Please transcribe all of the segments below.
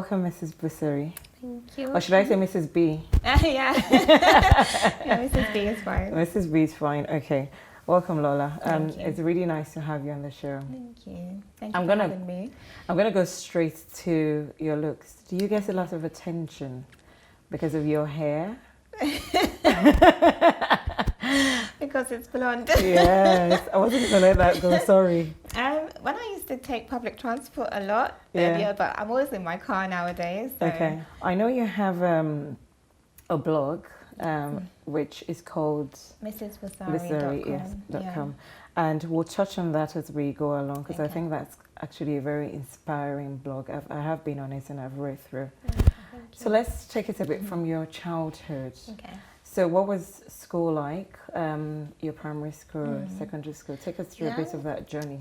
Welcome, Mrs. Busuri. Thank you. Or should I say Mrs. B? Yeah. Yeah, Mrs. B is fine. Mrs. B is fine. Okay. Welcome, Lola. Thank you. It's really nice to have you on the show. Thank you. Thank you for having me. I'm gonna go straight to your looks. Do you get a lot of attention because of your hair? Because it's blonde. Yes, I wasn't gonna let that go. Sorry. When I used to take public transport a lot earlier, but I'm always in my car nowadays. So. Okay. I know you have a blog, which is called MisSBusuri.com. And we'll touch on that as we go along, because I think that's actually a very inspiring blog. I have been on it and I've read through. So let's take it a bit from your childhood. Okay. So what was school like? Your primary school, secondary school? Take us through a bit of that journey.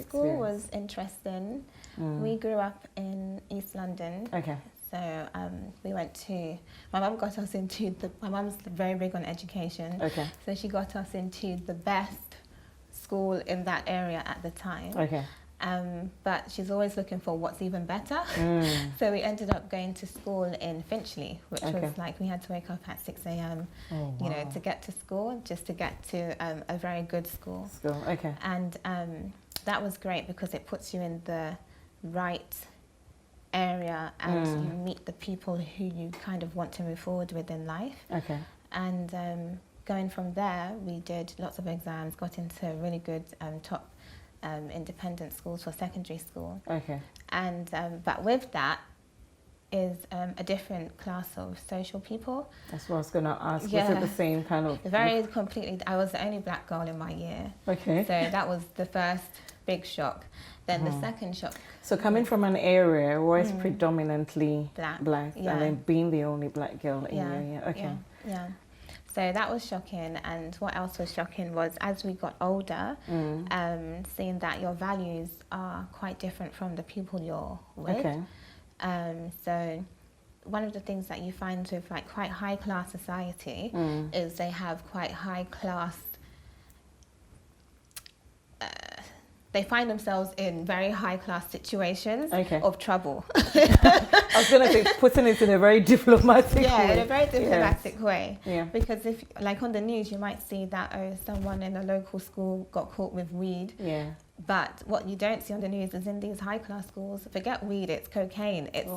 School was interesting. We grew up in East London. Okay. So we went to, my mum got us into my mum's very big on education. Okay. So she got us into the best school in that area at the time. Okay. But she's always looking for what's even better. So we ended up going to school in Finchley, which was like, we had to wake up at 6 a.m. You know, to get to school, just to get to a very good school. Okay. And that was great because it puts you in the right area and you meet the people who you kind of want to move forward with in life. Okay. And going from there, we did lots of exams, got into really good top independent schools for secondary school. Okay. And but with that is a different class of social people. That's what I was going to ask. Yeah. Was it the same kind of? Very completely. I was the only black girl in my year. Okay. So that was the first big shock. Then the second shock. So coming from an area where it's predominantly black and then being the only black girl in your year. Okay. Yeah. So that was shocking, and what else was shocking was as we got older, seeing that your values are quite different from the people you're with. Okay. So one of the things that you find with like quite high class society is they have quite high class. They find themselves in very high-class situations of trouble. I was going to say, putting it in a very diplomatic way. Yeah, in a very diplomatic way. Yeah. Because if, like on the news, you might see that, someone in a local school got caught with weed. Yeah. But what you don't see on the news is in these high-class schools, forget weed, it's cocaine. It's,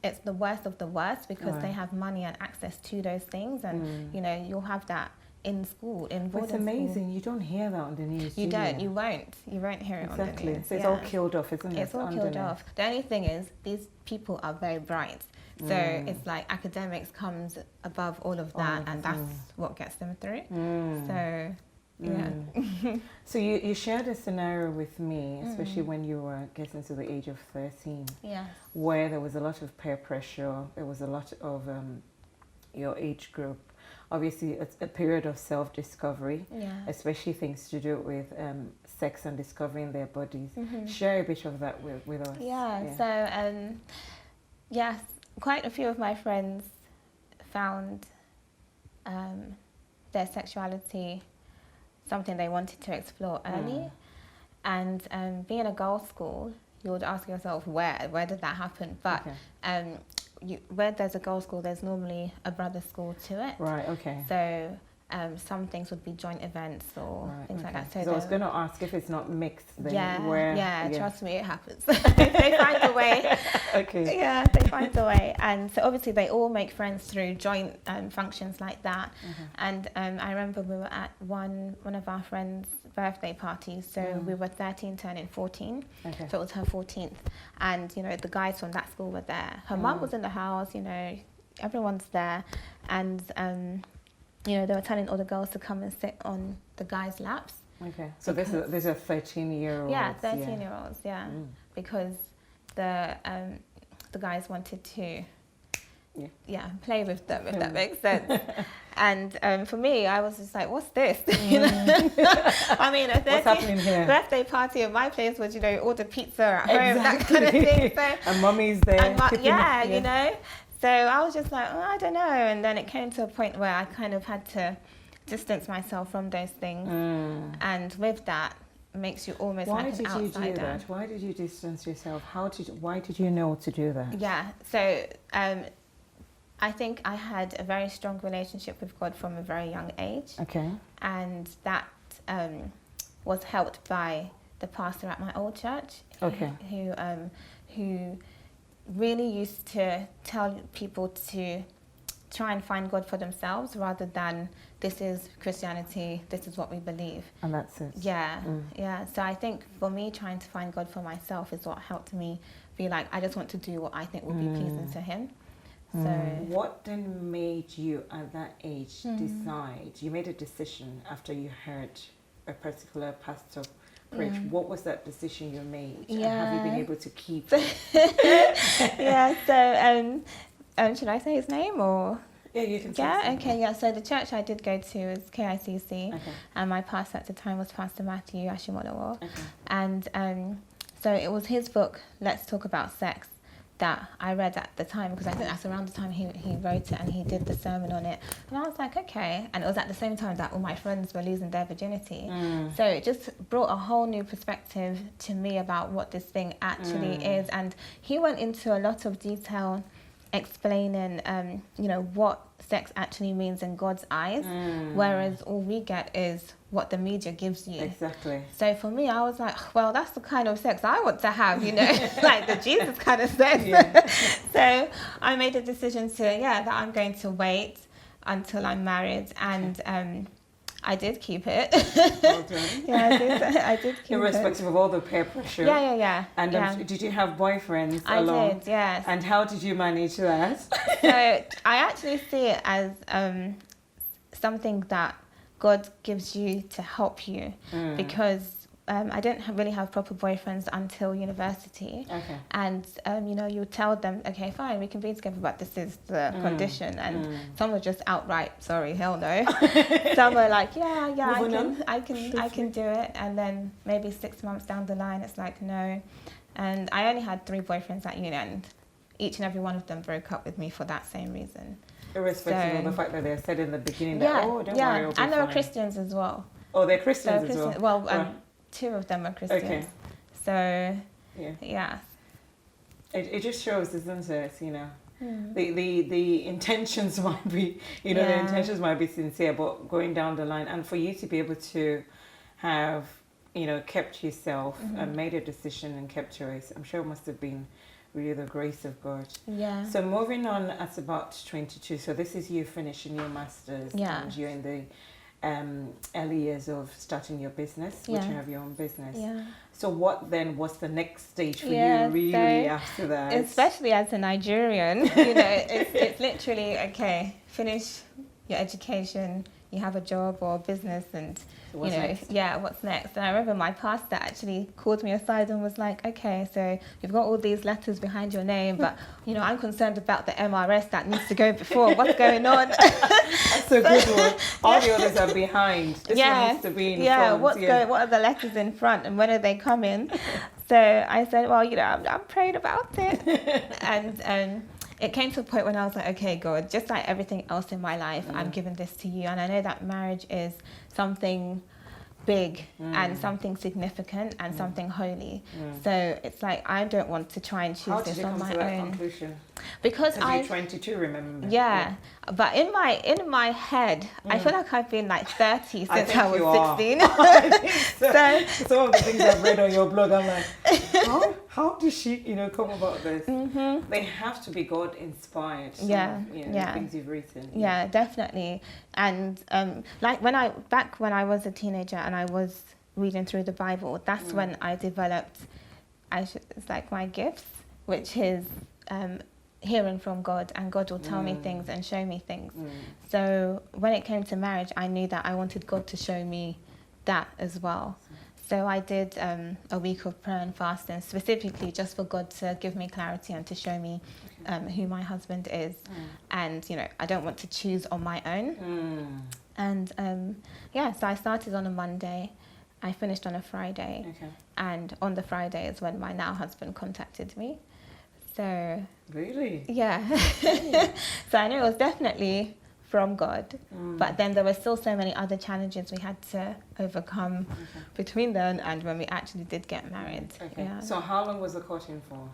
it's the worst of the worst because they have money and access to those things. And, you'll have that in school, in boarding school. It's amazing. You don't hear that on the news. You don't. You won't. You won't hear it on the news. Exactly. So it's all killed off, isn't it? It's all killed off. The only thing is, these people are very bright. So it's like academics comes above all of that, and that's what gets them through. So, yeah. So you shared a scenario with me, especially when you were getting to the age of 13. Yeah. Where there was a lot of peer pressure. There was a lot of your age group. Obviously, it's a period of self-discovery, especially things to do with sex and discovering their bodies. Share a bit of that with us. Yeah. So, yes, quite a few of my friends found their sexuality something they wanted to explore early. And being a girls' school, you would ask yourself, where did that happen? But where there's a girls' school, there's normally a brother school to it. Right, okay. So some things would be joint events or things like that. So I was going to ask if it's not mixed then. Trust me, it happens. They find a way. Okay. Yeah, they find a way. And so obviously they all make friends through joint functions like that. And I remember we were at one of our friends' birthday parties. So we were 13 turning 14. Okay. So it was her 14th. And, the guys from that school were there. Her mum was in the house, everyone's there. And, they were telling all the girls to come and sit on the guys' laps. Okay. So there's a 13-year-old. Yeah, 13-year-olds, because the guys wanted to play with them, if that makes sense. And for me, I was just like, what's this? I mean, a 13th birthday party at my place was, order pizza at home, that kind of thing. So, and mummy's there. And So I was just like, I don't know. And then it came to a point where I kind of had to distance myself from those things. And with that, makes you almost Why like an outsider. Why did you do that? Why did you distance yourself? Why did you know to do that? Yeah, so I think I had a very strong relationship with God from a very young age. Okay. And that was helped by the pastor at my old church. Okay. Who really used to tell people to try and find God for themselves rather than this is Christianity, this is what we believe. And that's it. Yeah, yeah. So I think for me, trying to find God for myself is what helped me be like, I just want to do what I think will be pleasing to him. So what then made you at that age decide, you made a decision after you heard a particular pastor preach, what was that decision you made? Yeah. And have you been able to keep it? Yeah, so should I say his name or? Yeah, you can say Yeah, okay, yeah. So the church I did go to is KICC, Okay. and my pastor at the time was Pastor Matthew Ashimolowo. Okay. And so it was his book, Let's Talk About Sex, that I read at the time, because I think that's around the time he wrote it and he did the sermon on it. And I was like, okay. And it was at the same time that all my friends were losing their virginity. So it just brought a whole new perspective to me about what this thing actually is. And he went into a lot of detail explaining, what sex actually means in God's eyes, whereas all we get is what the media gives you. Exactly. So for me, I was like, well, that's the kind of sex I want to have, like the Jesus kind of sex. Yeah. So I made a decision that I'm going to wait until I'm married, and I did keep it. Well done. Yeah, I did keep it. Irrespective of all the peer pressure. Yeah. And did you have boyfriends I along? did, yes. And how did you manage that? So I actually see it as something that God gives you to help you, because I didn't really have proper boyfriends until university. Okay. And, you tell them, okay, fine, we can be together, but this is the condition. And some were just outright, sorry, hell no. Some were like, yeah, I can do it. And then maybe 6 months down the line, it's like, no. And I only had 3 boyfriends at uni, and each and every one of them broke up with me for that same reason. Irrespective of the fact that they said in the beginning that, don't worry, it'll be and they were fine. Christians as well. Oh, they're Christians as well? Well, 2 of them are Christians. Okay. So, yeah. It just shows, isn't it, the intentions might be, the intentions might be sincere, but going down the line, and for you to be able to have, kept yourself and made a decision and kept yours, I'm sure it must have been really the grace of God. Yeah. So moving on at about 22, so this is you finishing your master's, and you're in the early years of starting your business, which you have your own business. Yeah. So what then was the next stage for you really after that? Especially as a Nigerian, it's literally, okay, finish your education, you have a job or a business, and what's next? What's next? And I remember my pastor actually called me aside and was like, okay, so you've got all these letters behind your name, but I'm concerned about the MRS that needs to go before. What's going on? That's a good one. All the others are behind. This one needs to be in front. What are the letters in front, and when are they coming? So I said, well, I'm praying about it. And it came to a point when I was like, okay, God, just like everything else in my life, I'm giving this to you. And I know that marriage is something big and something significant and something holy. So it's like, I don't want to try and choose this on my own. How did you come to that conclusion? Because you're 22, remember? Yeah. But in my head, I feel like I've been like 30 since I was 16. I think so. Some of the things I've read on your blog, I'm like, how did she, come about this? They have to be God inspired. The things you've written. Yeah, definitely. And like when I was a teenager and I was reading through the Bible, that's when I developed, it's like my gifts, which is hearing from God, and God will tell me things and show me things. So when it came to marriage, I knew that I wanted God to show me that as well. So I did a week of prayer and fasting, specifically just for God to give me clarity and to show me who my husband is. And, I don't want to choose on my own. And, so I started on a Monday. I finished on a Friday. Okay. And on the Friday is when my now husband contacted me. So... Really? Yeah. So I knew it was definitely from God. But then there were still so many other challenges we had to overcome between then and when we actually did get married. Okay. Yeah. So how long was the courting for?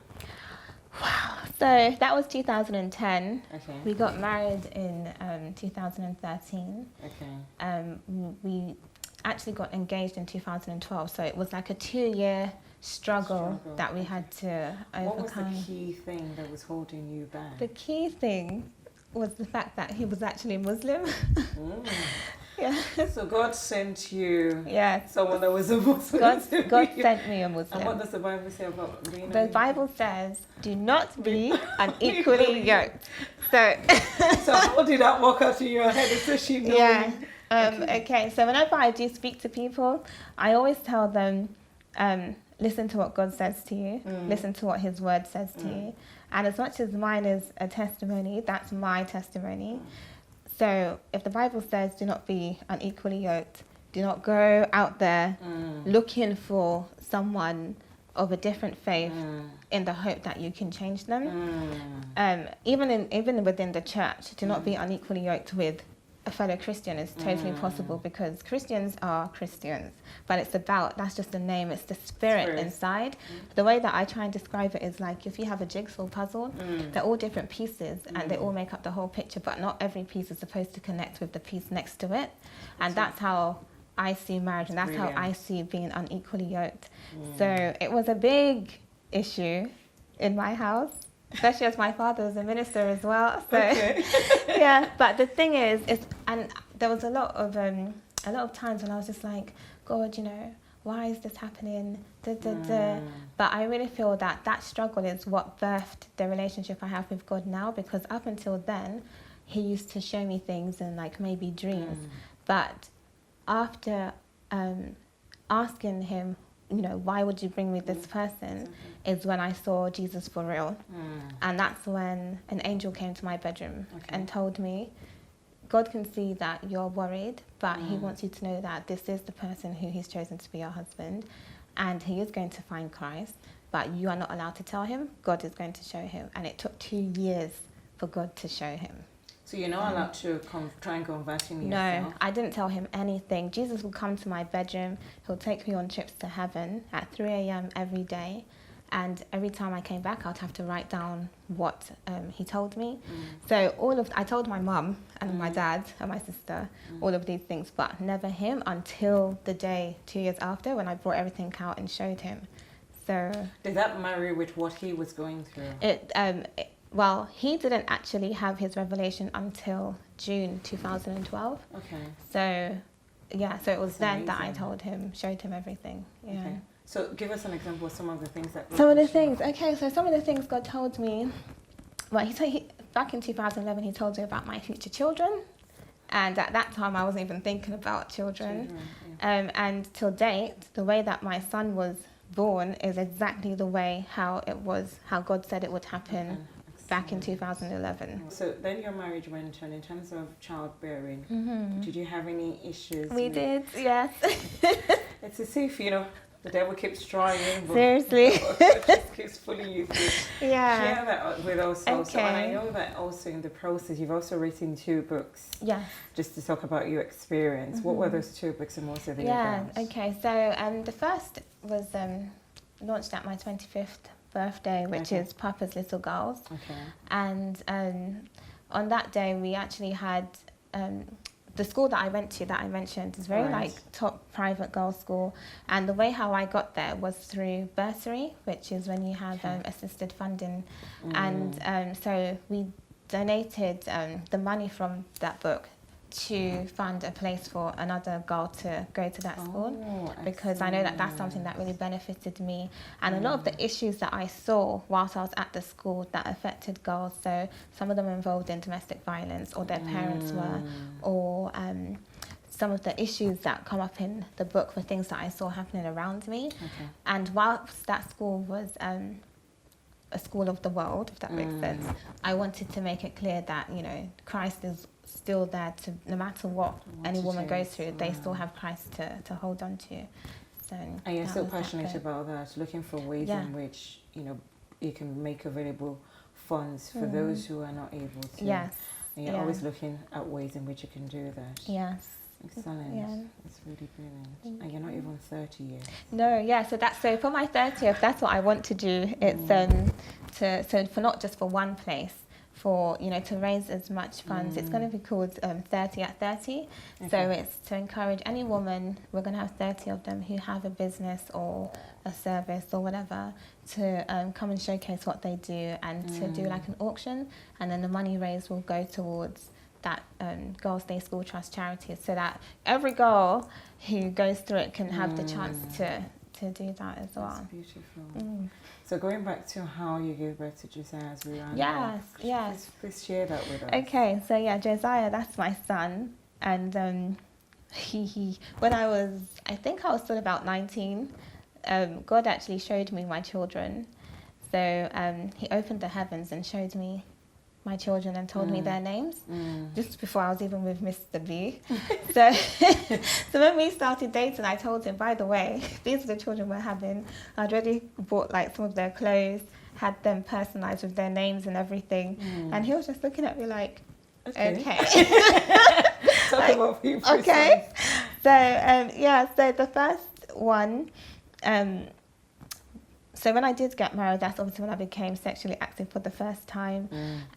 Wow. So that was 2010. Okay. We got married in 2013. Okay. We actually got engaged in 2012. So it was like a 2-year struggle that we had to overcome. What was the key thing that was holding you back? The key thing was the fact that he was actually Muslim. Yeah. So God sent you Yeah. someone that was a Muslim. God sent me a Muslim. And what does the Bible say about being The Bible says, do not be unequally yoked. So how did that work out in your head, especially knowing? Yeah. Okay, so whenever I do speak to people, I always tell them, listen to what God says to you, listen to what his word says to you. And as much as mine is a testimony, that's my testimony. So if the Bible says do not be unequally yoked, do not go out there looking for someone of a different faith in the hope that you can change them. Even within the church, do not be unequally yoked with a fellow Christian is totally possible, because Christians are Christians, but that's just the name, it's the spirit inside. The way that I try and describe it is like if you have a jigsaw puzzle, they're all different pieces and they all make up the whole picture, but not every piece is supposed to connect with the piece next to it. And that's how I see marriage, and that's how I see being unequally yoked. So it was a big issue in my house, especially as my father was a minister as well. So yeah, but the thing is, and there was a lot of times when I was just like, God, why is this happening? But I really feel that struggle is what birthed the relationship I have with God now, because up until then, he used to show me things and like maybe dreams. But after asking him, why would you bring me this person, is when I saw Jesus for real. And that's when an angel came to my bedroom and told me, God can see that you're worried, but he wants you to know that this is the person who he's chosen to be your husband, and he is going to find Christ, but you are not allowed to tell him. God is going to show him. And it took 2 years for God to show him. So you're not allowed to try and convert him No, yourself? I didn't tell him anything. Jesus will come to my bedroom. He'll take me on trips to heaven at 3 a.m. every day. And every time I came back, I'd have to write down what he told me. So I told my mum and my dad and my sister all of these things, but never him until the day 2 years after, when I brought everything out and showed him. So did that marry with what he was going through? Well, he didn't actually have his revelation until June 2012. Okay. So, yeah, so it was then that I showed him everything. Yeah. Okay. So give us an example of some of the things that... Some of the things God told me, well, back in 2011, he told me about my future children. And at that time, I wasn't even thinking about children. And till date, the way that my son was born is exactly the way how God said it would happen. Back in 2011. So then your marriage went on. In terms of childbearing, did you have any issues? We did, yes. It's as if, the devil keeps trying. But seriously. God just keeps pulling you through. Yeah. Share that with us also. And I know that also in the process, you've also written 2 books. Yes. Just to talk about your experience. What were those 2 books and what are they about? Okay. So the first was launched at my 25th birthday, which is Papa's Little Girls. And on that day we actually had the school that I went to that I mentioned is very like top private girls school, and the way how I got there was through bursary, which is when you have assisted funding. And so we donated the money from that book to fund a place for another girl to go to that school, because I know that that's something that really benefited me. And a lot of the issues that I saw whilst I was at the school that affected girls, so some of them were involved in domestic violence, or their parents were, or some of the issues that come up in the book were things that I saw happening around me. And whilst that school was a school of the world, if that makes sense, I wanted to make it clear that, Christ is still there to, no matter what any woman goes through, they still have Christ to hold on to. So and you're so passionate about that, looking for ways in which, you can make available funds for those who are not able to. Yes. And you're always looking at ways in which you can do that. Yes. Excellent. Yeah. It's really brilliant. And you're not even 30 yet. No, yeah. So for my 30th, that's what I want to do. It's so for not just for one place, for to raise as much funds. It's going to be called 30 at 30. Okay. So it's to encourage any woman. We're going to have 30 of them who have a business or a service or whatever to come and showcase what they do and to do like an auction, and then the money raised will go towards that Girls' Day School Trust charity, so that every girl who goes through it can have the chance to do that as well. That's beautiful. So going back to how you gave birth to Josiah as we ran Yes. Please share that with us. Okay, so yeah, Josiah, that's my son, and he when I think I was still about 19, God actually showed me my children. So he opened the heavens and showed me my children and told me their names just before I was even with Mr. B. So when we started dating, I told him, by the way, these are the children we're having. I'd already bought like some of their clothes, had them personalized with their names and everything. And he was just looking at me like, okay. Talk about people. Okay. So so the first one, so when I did get married, that's obviously when I became sexually active for the first time.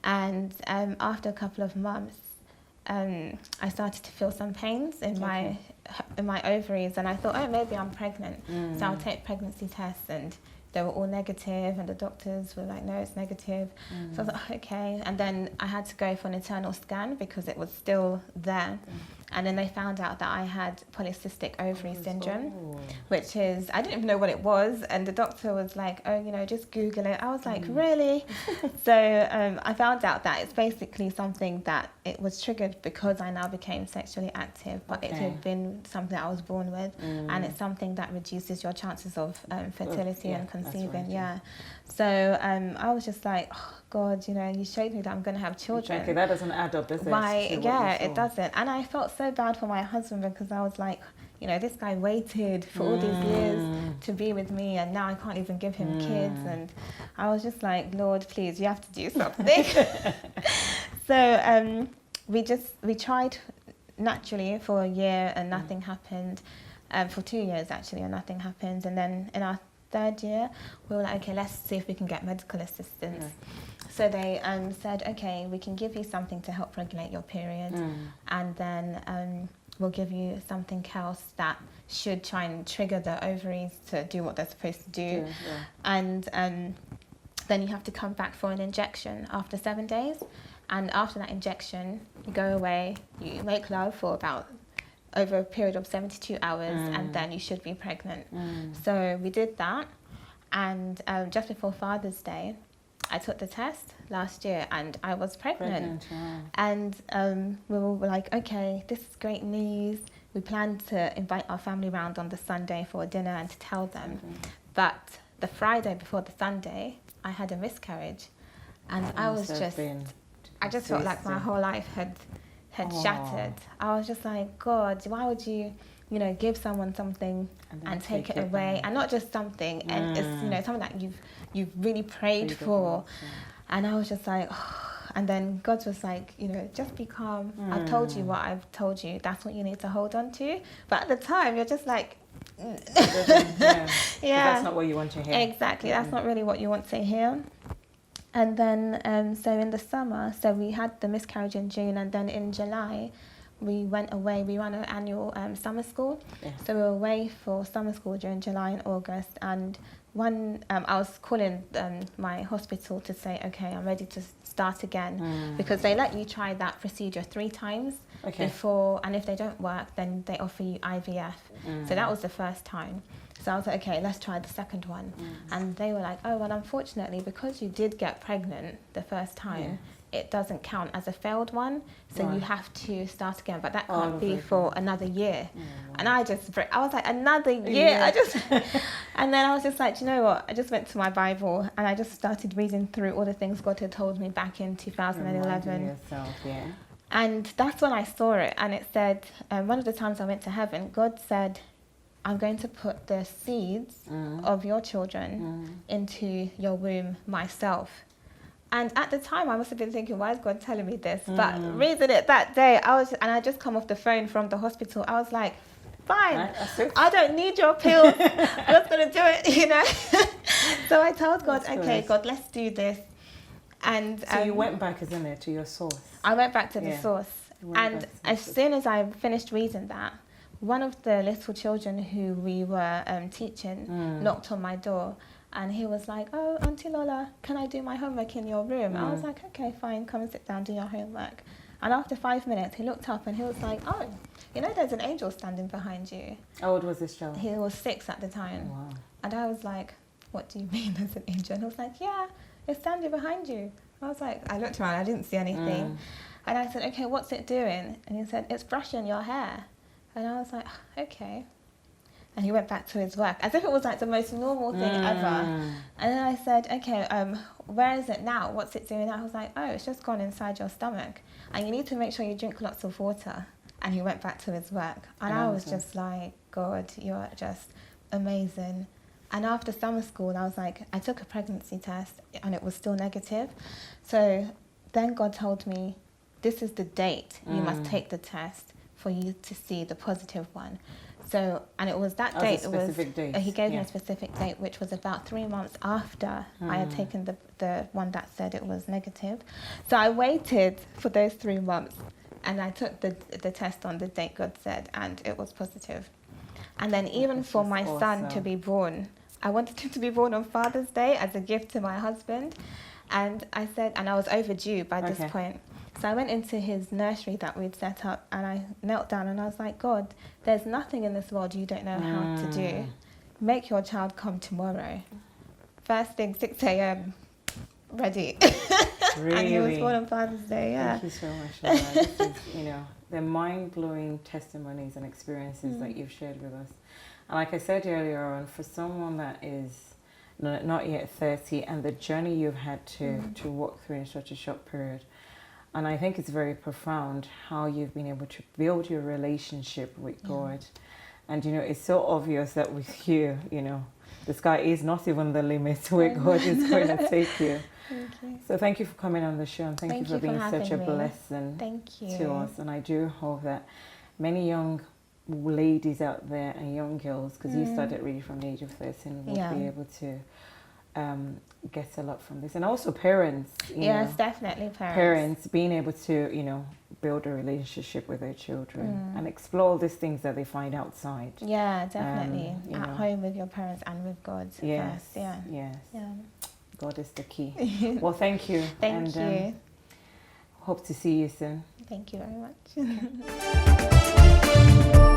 And after a couple of months, I started to feel some pains in my ovaries, and I thought, oh, maybe I'm pregnant. So I'll take pregnancy tests, and they were all negative, and the doctors were like, no, it's negative. So I was like, okay. And then I had to go for an internal scan because it was still there. And then they found out that I had polycystic ovary syndrome, which is, I didn't even know what it was. And the doctor was like, oh, just Google it. I was like, really? So I found out that it's basically something that it was triggered because I now became sexually active, but it had been something I was born with. And it's something that reduces your chances of fertility and conceiving. Right, So I was just like, oh, God, you showed me that I'm going to have children. Exactly, that doesn't add up, does it? It doesn't. And I felt so bad for my husband because I was like, this guy waited for all these years to be with me, and now I can't even give him kids. And I was just like, Lord, please, you have to do something. So we tried naturally for a year and nothing happened. For 2 years, actually, and nothing happened. And then in our third year, we were like, okay, let's see if we can get medical assistance. So they said, okay, we can give you something to help regulate your period, and then we'll give you something else that should try and trigger the ovaries to do what they're supposed to do. And then you have to come back for an injection after 7 days. And after that injection, you go away, you make love for about over a period of 72 hours, and then you should be pregnant. So we did that, and just before Father's Day, I took the test last year, and I was pregnant. And we were like, okay, this is great news. We planned to invite our family round on the Sunday for a dinner and to tell them. But the Friday before the Sunday, I had a miscarriage, and I just felt like my whole life had shattered. I was just like, God, why would you, give someone something and take it away, and not just something, and it's something that you've really prayed for. And I was just like, and then God was like, just be calm. I've told you what I've told you. That's what you need to hold on to. But at the time, you're just like, that's not what you want to hear. Exactly, that's not really what you want to hear. And then, so in the summer, so we had the miscarriage in June, and then in July, we went away. We ran an annual summer school. So we were away for summer school during July and August. And I was calling my hospital to say, okay, I'm ready to start again, because they let you try that procedure 3 times before, and if they don't work, then they offer you IVF. So that was the first time. So I was like, okay, let's try the second one. And they were like, oh, well, unfortunately, because you did get pregnant the first time, it doesn't count as a failed one. So you have to start again. But that can't be for another year. And I was like, another year? And then I was just like, you know what? I just went to my Bible and I just started reading through all the things God had told me back in 2011. And that's when I saw it. And it said, one of the times I went to heaven, God said, I'm going to put the seeds of your children into your womb myself. And at the time, I must have been thinking, why is God telling me this? But reading it that day, I just come off the phone from the hospital. I was like, fine, I don't need your pills. I'm just going to do it, you know. So I told God, okay, God, let's do this. And so you went back, isn't it, to your source? I went back to the source. And as soon as I finished reading that, one of the little children who we were teaching knocked on my door. And he was like, oh, Auntie Lola, can I do my homework in your room? I was like, okay, fine, come and sit down, do your homework. And after 5 minutes, he looked up and he was like, oh, you know, there's an angel standing behind you. How old was this child? He was 6 at the time. Wow. And I was like, what do you mean there's an angel? And he was like, yeah, it's standing behind you. I was like, I looked around, I didn't see anything. And I said, okay, what's it doing? And he said, it's brushing your hair. And I was like, okay. And he went back to his work, as if it was like the most normal thing ever. And then I said, okay, where is it now? What's it doing now? I was like, oh, it's just gone inside your stomach. And you need to make sure you drink lots of water. And he went back to his work. And I was just like, God, you're just amazing. And after summer school, I was like, I took a pregnancy test and it was still negative. So then God told me, this is the date you must take the test for you to see the positive one. So, and it was that date. He gave me a specific date, which was about 3 months after I had taken the one that said it was negative. So I waited for those 3 months, and I took the test on the date God said, and it was positive. And then even for my son to be born, I wanted him to be born on Father's Day as a gift to my husband, and I said, and I was overdue by this point. So I went into his nursery that we'd set up, and I knelt down and I was like, God, there's nothing in this world you don't know how to do. Make your child come tomorrow. First thing, 6 a.m, ready. Really? And he was born on Father's Day, Thank you so much for that. This is, you know, the mind-blowing testimonies and experiences that you've shared with us. And like I said earlier on, for someone that is not yet 30 and the journey you've had to walk through in such a short period, and I think it's very profound how you've been able to build your relationship with God. And, you know, it's so obvious that with you, you know, the sky is not even the limit where God is going to take you. Thank you. So thank you for coming on the show, and thank you for being such a blessing to us. And I do hope that many young ladies out there and young girls, because you started really from the age of 13, will be able to get a lot from this. And also parents, you know, definitely parents being able to, you know, build a relationship with their children and explore these things that they find outside. Yeah, definitely. At home with your parents and with God first. Yes. God is the key. Well, thank you. Thank you. Hope to see you soon. Thank you very much.